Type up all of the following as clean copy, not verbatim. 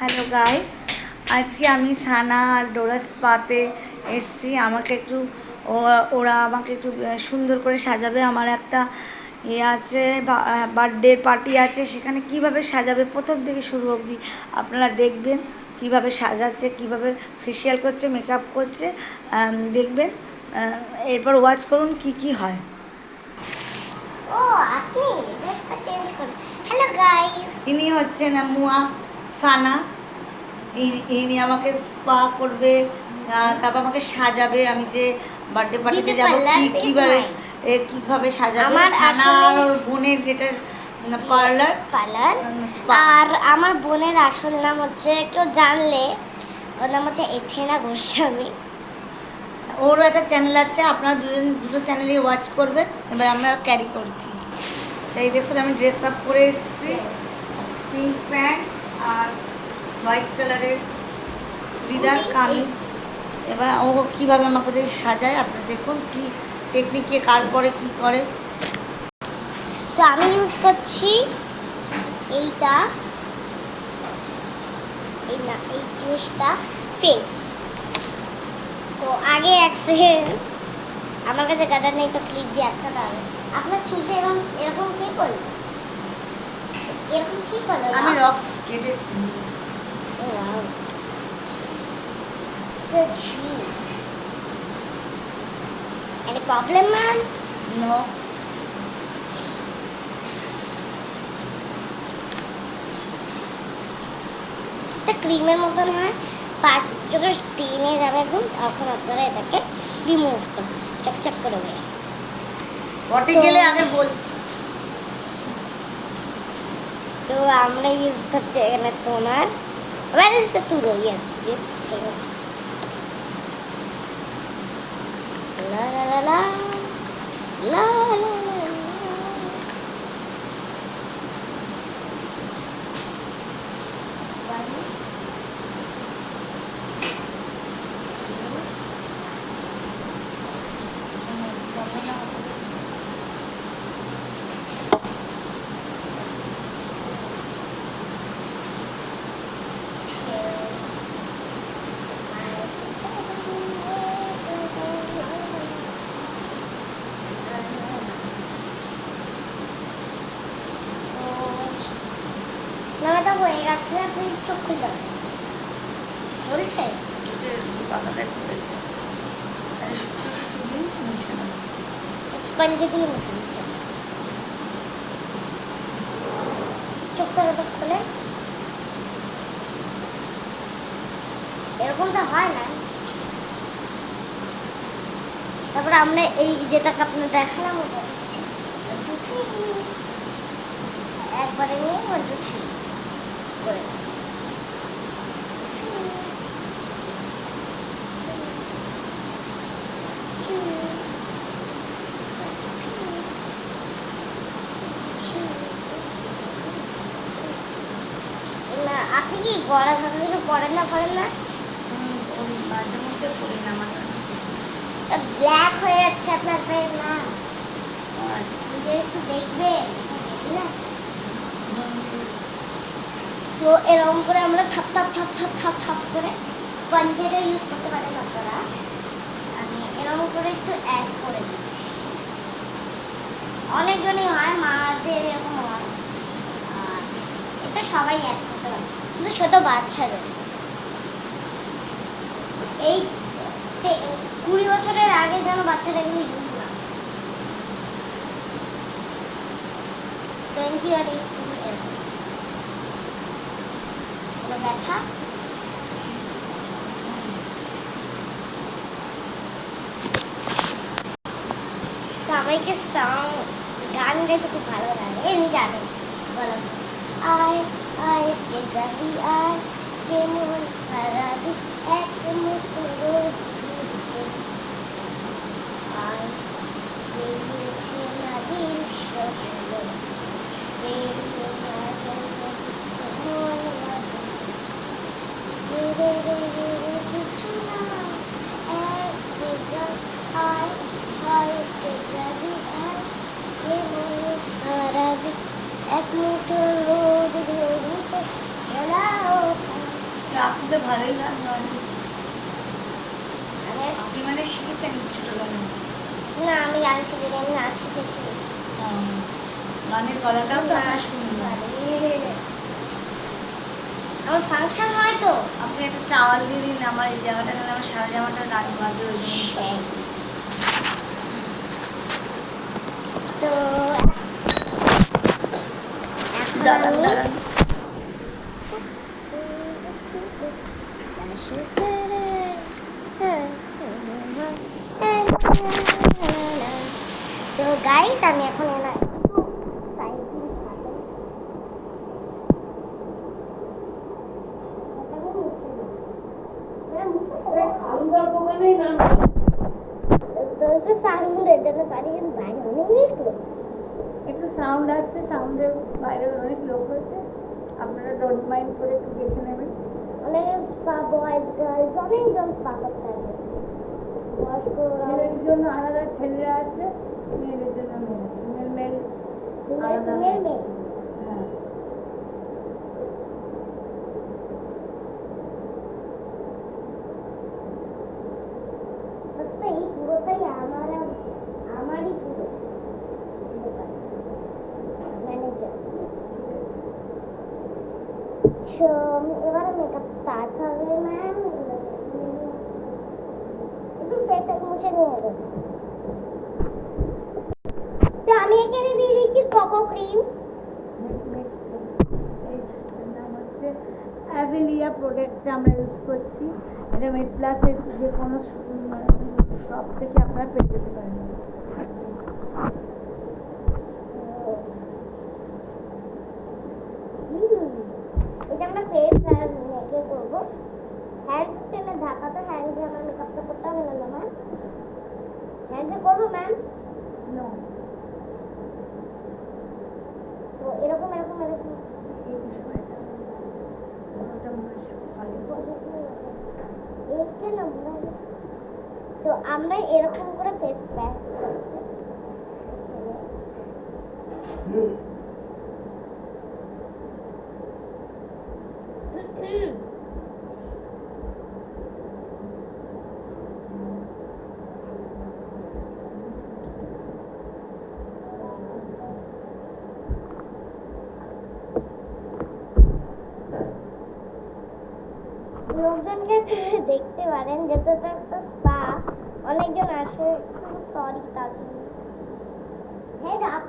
Hello guys, আজকে আমি সানা আর ডোরা স্পাতে এসেছি। আমাকে একটু ওরা আমাকে একটু সুন্দর করে সাজাবে। আমার একটা আছে, বার্থডে পার্টি আছে, সেখানে কিভাবে সাজাবে প্রথম থেকে শুরু অবধি আপনারা দেখবেন। কিভাবে সাজাচ্ছে, কিভাবে ফেসিয়াল করছে, মেকআপ করছে, দেখবেন। এরপর ওয়াচ করুন কি কি হয়। ও আপনি ড্রেসটা চেঞ্জ করেন। হ্যালো গাইস, ইনি হচ্ছেন মুয়া সানা। ইনি আমাকে স্পা করবে, তারপর আমাকে সাজাবে। আমি যে বার্থডে পার্টিতে যাবো কীভাবে কীভাবে সাজাবে। আমার সানা আসলে আর ওর বোনের যেটা পার্লার পার্লার, স্পা। আর আমার বোনের আসল নাম হচ্ছে, কেউ জানলে ওর নাম হচ্ছে এথেনা গোস্বামী। ওরও একটা চ্যানেল আছে, আপনারা দুটো চ্যানেলে ওয়াচ করবেন। এবার আমরা ক্যারি করছি। চাই দেখুন, আমি ড্রেস আপ করে এসেছি, পিঙ্ক প্যান্ট আর হোয়াইট কালারের চুড়িদার কামিজ। এবার ও কীভাবে আমাকে সাজায় আপনারা দেখুন, কি টেকনিকে কার পরে কি করে। তো আমি ইউজ করছি এইটা, এই জিনিসটা ফেস। তো আগে এক সেকেন্ড, আমার কাছে গাদা নেই, তো ক্লিপ দিয়ে আটকাতে হবে। আপনার চুলতে এরকম এরকম কি করলো? এরকম কি করলো? আমি রক্স কেটেছি। Wow. So cute. Any problem, ma'am? No. এটা ক্রিমের মতন হয়, যখন স্টেনে যাবে একদম, তখন আপনারা এটাকে রিমুভ করুন, চকচক করে দেবেন। পটে গেলে আগে বল। তো আমরা ইউজ করছি এখানে টোনার, where is the তুলো? Yes, yes, ঠিক আছে। লা লা লা লা লা লা লা লা। নামাটা হয়ে গেছে, আপনি চোখ খুলতে পারেন। বলছে স্পঞ্জে দিয়ে মুছে দিচ্ছে। চোখটা খুলে এরকমটা হয় না। তারপরে আমরা এই যেটাকে আপনার দেখালাম, ওটা হচ্ছে একবারে নিয়ে করে না। আপনি কি গলা ধরে কিছু পড়েন না? মাঝে মধ্যে করি না, আমার ব্ল্যাক হয়ে যাচ্ছে আপনার ফেস না, একটু দেখবেন, ঠিক আছে? তো এরকম করে আমরা থাপ থাপ থাপ থাপ থাপ থাপ করে স্পঞ্জেরও ইউজ করতে পারেন আপনারা। আমি এরকম করে একটু অ্যাড করে দিচ্ছি। অনেকজনই হয়, মাদের এরকম হয়, আর এটা সবাই অ্যাড করতে পারে, শুধু ছোটো বাচ্চাদের। এই 20 বছরের আগে যেন বাচ্চারা এগুলো ইউজ না, 20 আর 18 দেখা। তো আমাকে গান গাইতে খুব ভালো লাগে, এমনি জানেন, বলো আয় আয় কে যাবি আয়, কেমন হারাবি এক মুহূর্ত রোদ আয়, বেরিয়েছে নদীর স্বপ্ন, বেরিয়ে না গেলে মন লাগে, কিছু না, এক বেগান আয় আয় কে যাবি আয়, কেমন হারাবি এক মুহূর্ত রোদ ধরিতে খেলা ওঠা। আপনি তো ভালোই গান গান করছেন। আমি আপনি মানে শিখেছেন ছোটবেলায়? না, আমি গান শিখিনি, আমি নাচ শিখেছি। গানের গলাটাও তো আপনার নাচ সুন্দর। পারি। আমার ফাংশন হয় তো। আপনি একটা টাওয়াল দিয়ে দিন আমার এই জায়গাটা, যেন আমার সারা জামাটা গান বাজে ওই জন্য। তো দাঁড়ান দাঁড়ান। তো গাইস, আমি এখন এনা একটু সাইডে থাকবো। তো একটু সাউন্ডের জন্য সারিয়ে বাইরে অনেক লোক। একটু সাউন্ড আসছে, সাউন্ডের বাইরে অনেক লোক হয়েছে, আপনারা ডোন্ট মাইন্ড করে একটু দেখে নেবেন। অনেক বয়েজ গার্লস অনেকজন স্পা করতে আসে। বয়স্করা, ছেলেদের জন্য আলাদা ছেলেরা আছে, মেয়েদের জন্য মেয়ে মেল আলাদা। মেয়ে মেয়ে। হ্যাঁ, তো এই পুরোটাই আমারই পুরো ম্যানেজার। তো এবারে মেকআপ স্টার্ট হবে ম্যাম। একটু ফেসে মুছে নিয়ে যাবে। তো আমি এখানে দিয়ে দিচ্ছি কোকো ক্রিম। এর নাম হচ্ছে অ্যাভেলিয়া প্রোডাক্টটা আমরা ইউজ করছি। এটা মেড প্লাসের যে কোনো শপ থেকে আপনারা পেয়ে যেতে পারেন। এটা আমরা ফেস আর নেকে করবো। হ্যান্ডস টেনে ঢাকাতে হ্যান্ডসে আমার মেকআপটা করতে হবে না ম্যাম? হ্যান্ডসে করবো ম্যাম? নো, তো এরকম এরকম এরকম এই বিষয়টা ওটা মনে হয় ভালো। এইকে না মনে হয়। তো আমরা এরকম করে ফেস প্যাক করছি। লোকজনকে দেখতে পারেন, যেহেতু এটা একটা স্পা, অনেকজন আসে। সরি তার জন্য। Head up.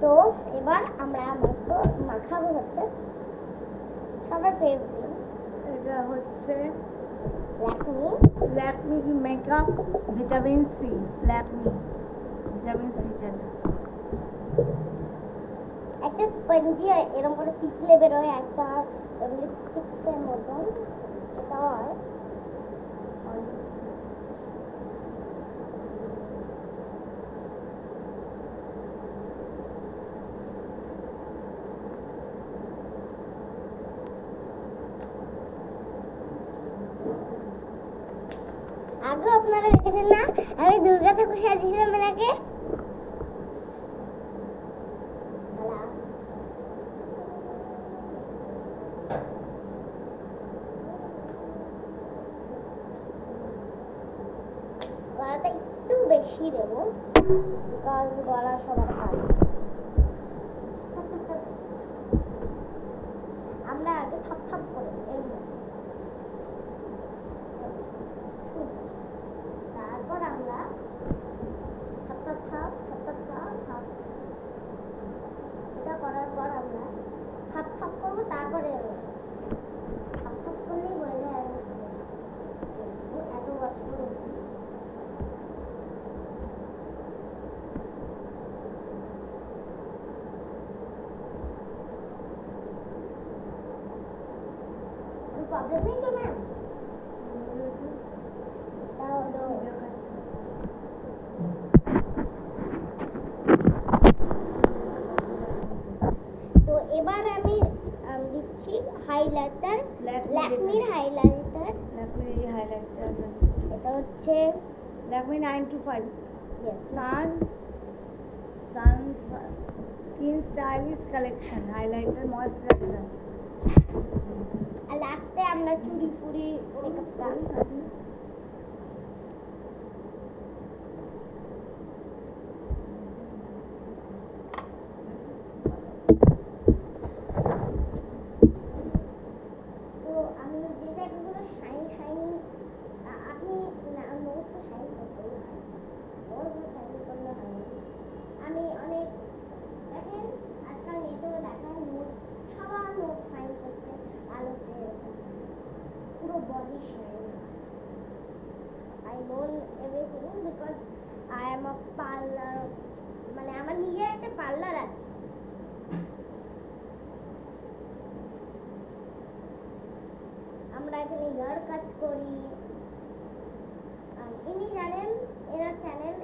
তো এবার আমরা মাখাবো হচ্ছে সবার ফেভারিট এটা হচ্ছে Lakme Lakme makeup vitamin C. Lakme vitamin C যেটা একটা স্পঞ্জি এরকম করে পিছলে বেরোয়, একটা লিপস্টিক্সের মতন। এটা হয় আগে আপনারা দেখেছেন না, আমি দুর্গা ঠাকুর সাজিয়েছিলাম এনাকে। গলাটা একটু বেশি দেবো, কারণ গলা সবার ভালো। আমরা আগে থাপ থাপ করে তারপর আমরা থাপ থাপ থাপ থাপ থাপ থাপ থাপ এটা করার পর আমরা থাপ থাপ করবো। তারপরে থাপ থাপ করলেই হয়ে যায়। এত বছর প্রবলেম নেই তো ম্যাম? তো এবার আমি দিচ্ছি হাইলাইটার, ল্যাকমির হাইলাইটার। ল্যাকমির এই হাইলাইটটা এটা হচ্ছে Lakme 925 yes, sun skin stylish collection highlighter moisturiser. আর লাস্টে আমরা চুড়ি ফুড়ি মেকআপটা তো আমি যে জায়গাগুলো শাইনি শাইনি আপনি নোজ তো শাইনি করতেই হয়, নোজ শাইনি করলে হয় না। আমি অনেক দেখেন আজকাল নেটেও দেখায় নোজ, সবার নোজ শাইন করছে আলোতে, পুরো body shine. I know everything because I am a parlour, মানে আমার নিজের একটা পার্লার আছে। আমরা এখানে হেয়ার কাট করি। ইনি জানেন, এনার চ্যানেল,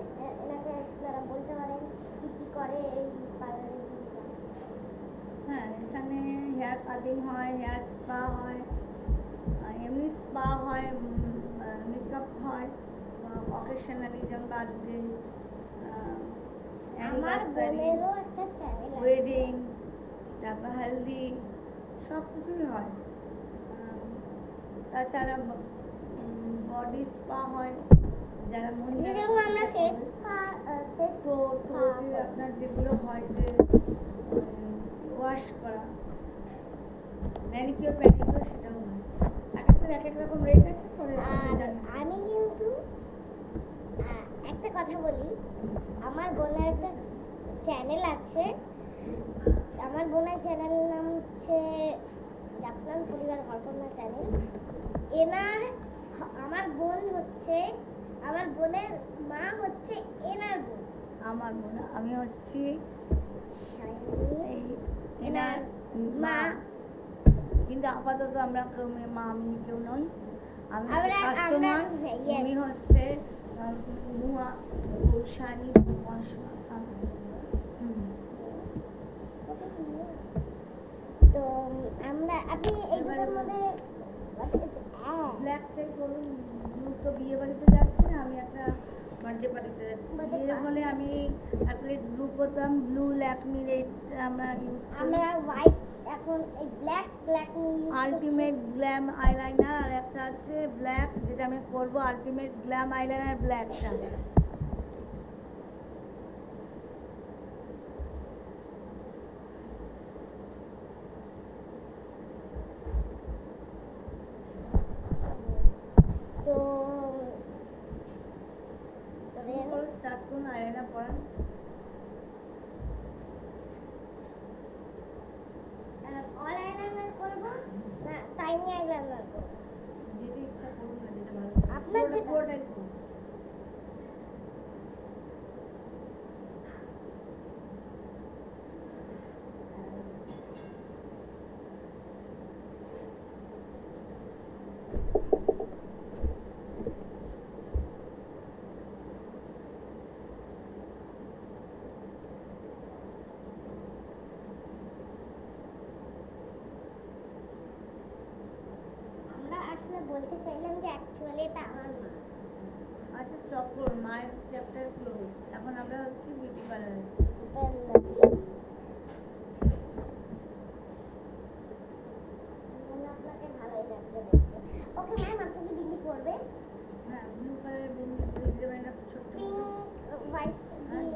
এনাকে আপনারা বলতে পারেন কি কি করে এই পার্লারে। হ্যাঁ, এখানে হেয়ার কাটিং হয়, হেয়ার স্পা হয়, এমনি স্পা হয়, মেকআপ হয় অকেশনালি, যেমন বার্থডে, আমার বোনেরও একটা চ্যানেল আছে। ওয়েডিং, তারপর হেলদি, সব কিছুই হয়। তাছাড়া বডি স্পা হয়, যারা মন যেরকম আমরা ফেস স্পা, আপনার যেগুলো হয় যে ওয়াশ করা, ম্যানিকিওর প্যানিকিওর, সেটাও হয়। এক একটার এক এক রকম রেট আছে করে আমি কিন্তু একটা কথা বলি, আমার বোনের একটা চ্যানেল আছে। আমার বোনের চ্যানেলের নাম হচ্ছে জাফরান পরিবার কল্পনা চ্যানেল। এনার, আমার বোন হচ্ছে, আমার বোনের মা হচ্ছে এনার বোন। আমার মনে, আমি হচ্ছি শাইনি এনার মা, কিন্তু আপাতত আমরা কেউ মা আমি কেউ নই, আমি কাস্টমার। উনি হচ্ছে নুয়া গৌসানি তো আমরা, আপনি এই দুটোর মধ্যে ব্ল্যাকটাই করুন। ব্লু তো বিয়ে বাড়িতে যাচ্ছি না, আমি একটা বার্থডে পার্টিতে যাচ্ছি। বিয়ে হলে আমি অ্যাটলিস্ট ব্লু করতাম, ব্লু ল্যাকমির এইটা আমরা ইউজ করি। আমরা হোয়াইট, এখন এই ব্ল্যাক নিয়ে আলটিমেট গ্ল্যাম আইলাইনার, আর একটা আছে ব্ল্যাক, যেটা আমি করবো আলটিমেট গ্ল্যাম আইলাইনার ব্ল্যাকটা। তো স্টার্ট করুন আইলাইনার পরান। অল আইলাইনার করব না টাইনি আইলাইনার করব, যেটা ইচ্ছা করুন না, যেটা ভালো আপনার যেটা পুরোটাই করুন। আমরা আসলে বলতে চাইলাম যে অ্যাকচুয়ালি এটা আমার মা। আচ্ছা, স্টপ করুন, মায়ের চ্যাপ্টার ক্লোজ। এখন আমরা হচ্ছে বিউটি পার্লারে। আপনাকে ভালোই লাগছে দেখতে। ওকে ম্যাম, আপনি কি বিলি করবে? হ্যাঁ, ব্লু কালারের বিউটি দেবেন, একটা ছোট্ট পিঙ্ক, হোয়াইট,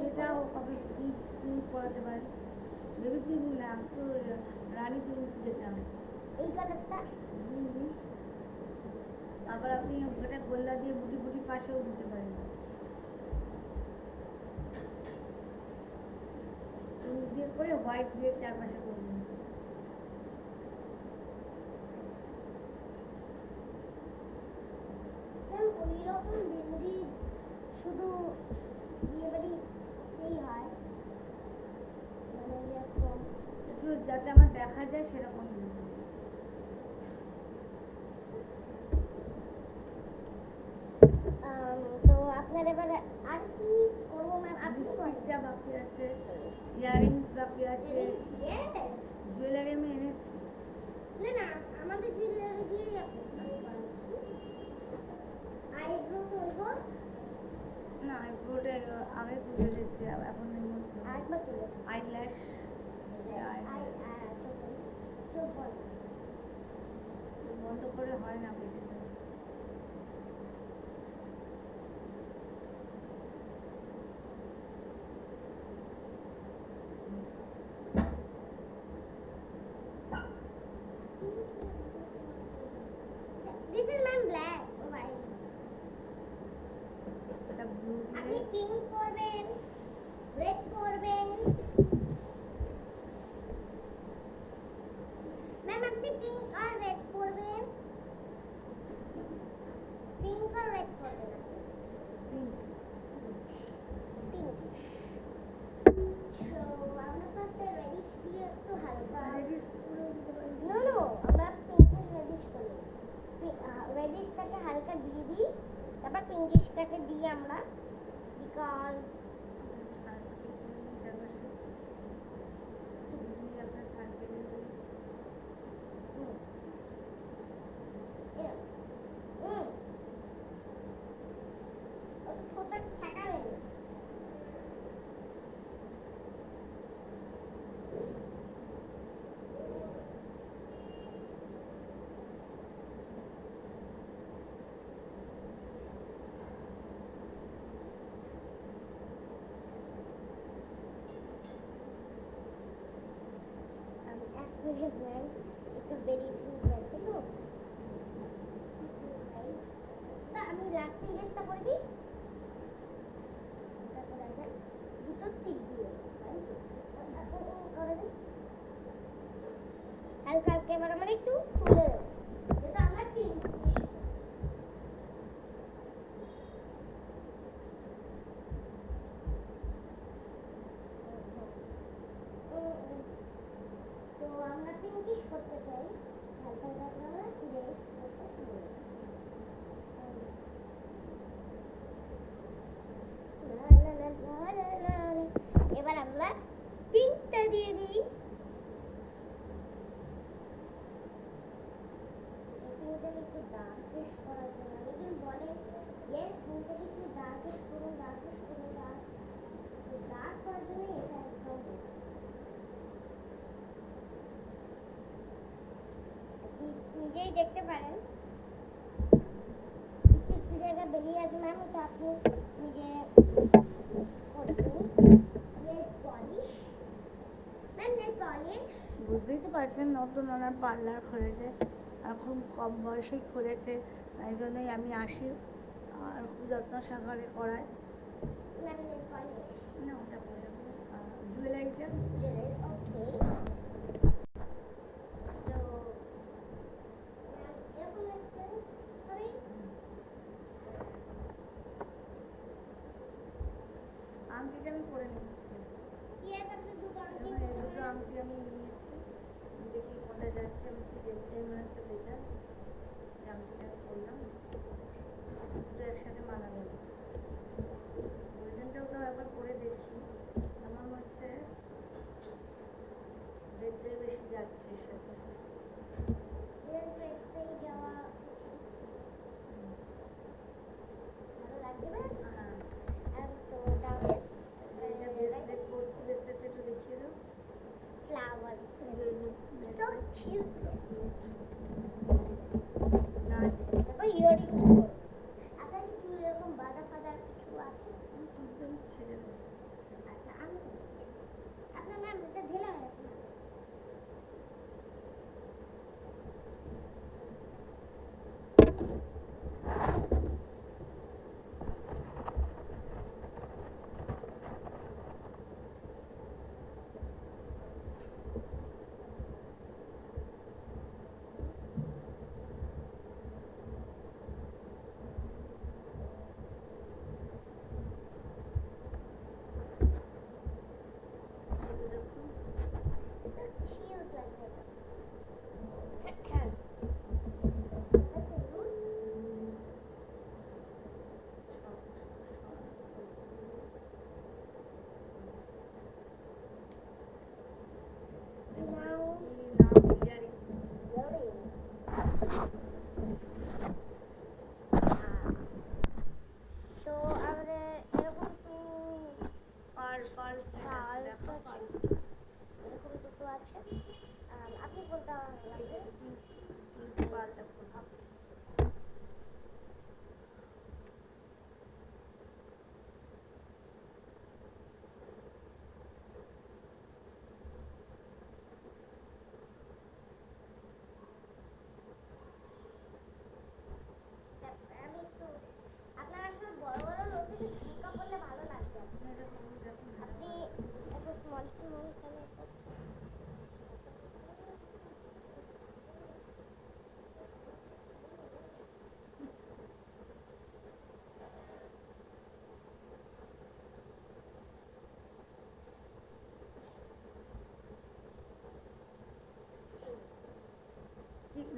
যেটা হবে পিঙ্ক পরাতে পারেন। বেবি পিঙ্ক না, তো রানী পিঙ্ক যেটা, এই কালারটা। আবার আপনি ওটা গোল্লা দিয়ে বুটি বুটি পাশেও দিতে পারেন। পিঙ্ক দিয়ে করে হোয়াইট দিয়ে চারপাশে করবেন। ম্যাম ওই রকম বিন্দি শুধু বিয়ে বাড়িতেই হয়, মানে এরকম একটু যাতে আমার দেখা যায় সেরকম দিন। তো আপনার এবারে আর কি করবো ম্যাম? আপনি লিপস্টিকটা বাকি আছে, ইয়াররিংস বাকি আছে, জুয়েলারি আমি এনেছি। না না, আমাদের জুয়েলারি দিয়েই আপনি আগে তুলে দিয়েছি এখন এর মধ্যে আরেকবার তুলে আইল্যাশ চোখ বন্ধ। বন্ধ করে হয় না পেটেতে। This is my black. Oh, why? এটা ব্লু আপনি পিঙ্ক করবেন, রেড করবেন। ম্যাম আপনি পিঙ্ক আর রেড করবেন। পিঙ্ক আর রেড করবেন আপনি। পিঙ্ক। So আমরা ফার্স্টে রেডিশ দিয়ে একটু হালকা নো আমরা পিঙ্কিশ রেডিশ করি। রেডিশটাকে হালকা দিয়ে দিই, তারপর পিঙ্কিশটাকে দিই আমরা, বিকজ একটু বেরিয়ে গেছে তো আমি লাস্ট ইংরেজটা করে দিই, তারপর আছে দুটো টিক দিয়ে করে দিই হালকা হালকা। এবার আমরা একটু তুলে দেবো, যেহেতু আমরা পিঙ্ক তো আমরা পিঙ্কিশ করতে চাই, হালকা হালকা আমরা ইরেজ করতে চাই। এবার আমরা পিঙ্কটা দিয়ে দিই। পিঙ্কটাকে একটু ডার্কিশ করার জন্য অনেকেই বলে ইয়েস পিঙ্কটাকে একটু ডার্কিশ করুন, ডার্কিশ করুন, ডার্ক করার জন্য এটা একদম নিজেই দেখতে পারেন একটু জায়গা বেরিয়ে আছে ম্যাম, এটা আপনি নিজে বুঝতেই তো পারছেন নতুন ওনার পার্লার খুলেছে, আর খুব কম বয়সেই খুলেছে, এই জন্যই আমি আসি আর খুব যত্ন সহকারে করাই। না ওটা করে জুয়েলারিটা আংটিটা আমি পরে নিচ্ছি, দুটো আংটি আমি নিয়েছি, দেখি কোনটা যাচ্ছে, আমি দেখতেই মনে হচ্ছে বেটার আংটিটা করলাম, দুটো একসাথে মানাবে না। গোল্ডেনটাও তো একবার পরে দেখি, আমার মনে হচ্ছে রেডটাই বেশি যাচ্ছে এর সাথে। Flowers. So cute.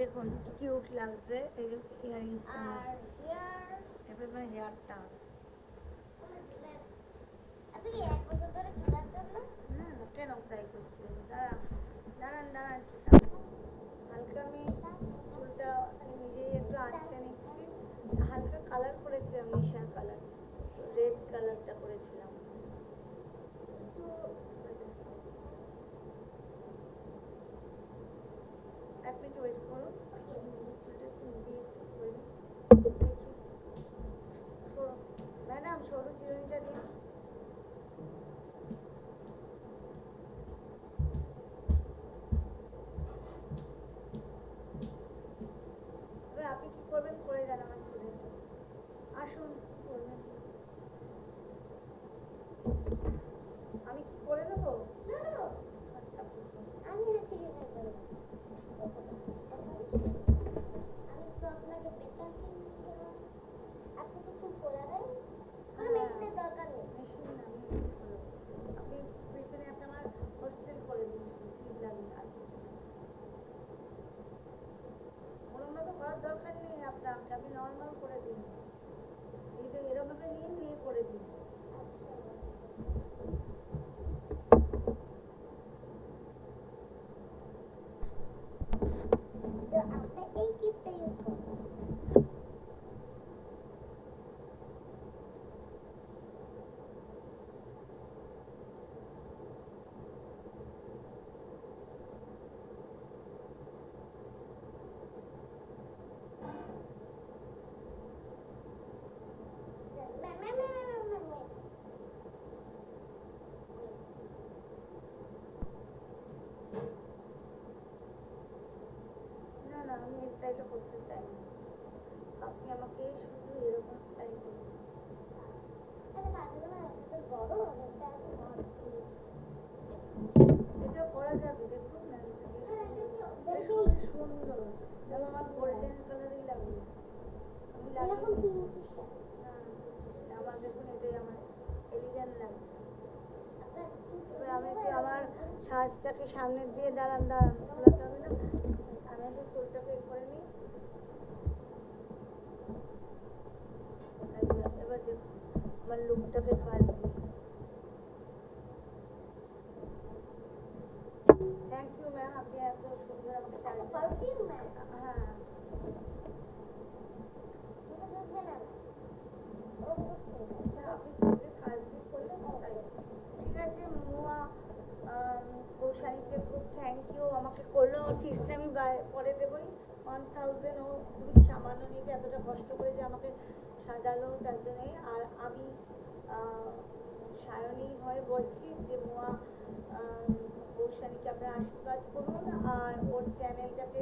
দেখুন কিউট লাগছে এই যে ইয়ারিংসটা আর হিয়ার এবার মানে হেয়ারটা আপনি কি 1 বছর ধরে চুল আসছেন না? না না কেন তাই করতে হবে? দাঁড়ান চুলটা হালকা আমি চুলটা নিজেই একটু আঁচড়ে নিচ্ছি হালকা কালার করেছিলাম মিশার কালার রেড কালারটা করেছিলাম তো এক মিনিট ওয়েট করুন নিজের চুলটা একটু নিজেই একটু করে নিই দেখি ম্যাডাম সরু চিরুনিটা দিন এবার আপনি কি করবেন করে যান আমার চুলে আসুন কি করবেন আমি কি করে দেবো না না আচ্ছা আপনি করুন। আমি হাসি খেতে পারবো আমি তো আপনাকে বেটার ফিল দিলাম আপনি কি চুল ফোলাবেন কোনো মেশিনের দরকার নেই মেশিন না আমি এমনি করবো। আপনি পেছনে একটা আমার হোস্টেল করে দিন শুধু ক্লিপ লাগিয়ে আর কিছু না ওরমভাবে করার দরকার নেই আপনাকে আপনি নর্মাল করে দিন এই তো এরমভাবে নিয়ে করে দিন আচ্ছা তো আপনি এই ক্লিপটা ইউজ করুন না না আমি এই স্টাইলটা করতে চাই না আপনি আমাকে শুধু এরকম স্টাইল করুন এটা করা যাবে দেখুন না এটা বেশ সুন্দর এবং আমার গোল্ডেন কালারই লাগবে আমি লাগিয়ে দিচ্ছি। না, আমার দেখুন এটাই আমার এলিগেন্ট লাগছে এবার আমি একটু আমার সাজটাকে সামনে দিয়ে দাঁড়ান খোলাতে হবে না আমি একটু চুলটাকে করে নিই এবার দেখুন আমার লুকটাকে কাজ দিই থ্যাংক ইউ ম্যাম আপনি এত সুন্দর আমাকে সাজিয়ে হ্যাঁ আপনি চোখে কাজ দিয়ে করলেন তো তাই ঠিক আছে মুয়া কৌশানীকে খুব থ্যাংক ইউ আমাকে করলো ওর ফিসটা আমি পরে দেবোই 1000 ও খুবই সামান্য নিয়েছে এতটা কষ্ট করে যে আমাকে সাজালো তার জন্যই আর আমি সায়নী হয়ে বলছি যে মুয়া কৌশানীকে আপনারা আশীর্বাদ করুন আর ওর চ্যানেলটাকে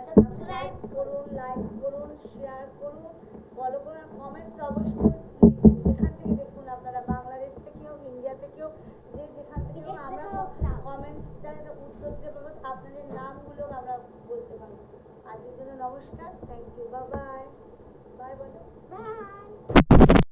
সাবস্ক্রাইব করুন লাইক করুন শেয়ার করুন ফলো করুন আর কমেন্টস অবশ্যই লিখবেন যেখান থেকে দেখুন আপনারা বাংলাদেশ থেকে হোক ইন্ডিয়া থেকে হোক যে যেখান থেকে হোক আমরা কমেন্টসটা উত্তর দিতে পারবো আপনাদের নামগুলো আমরা বলতে পারবো আজকের জন্য নমস্কার থ্যাংক ইউ বাই বাই বলো বাই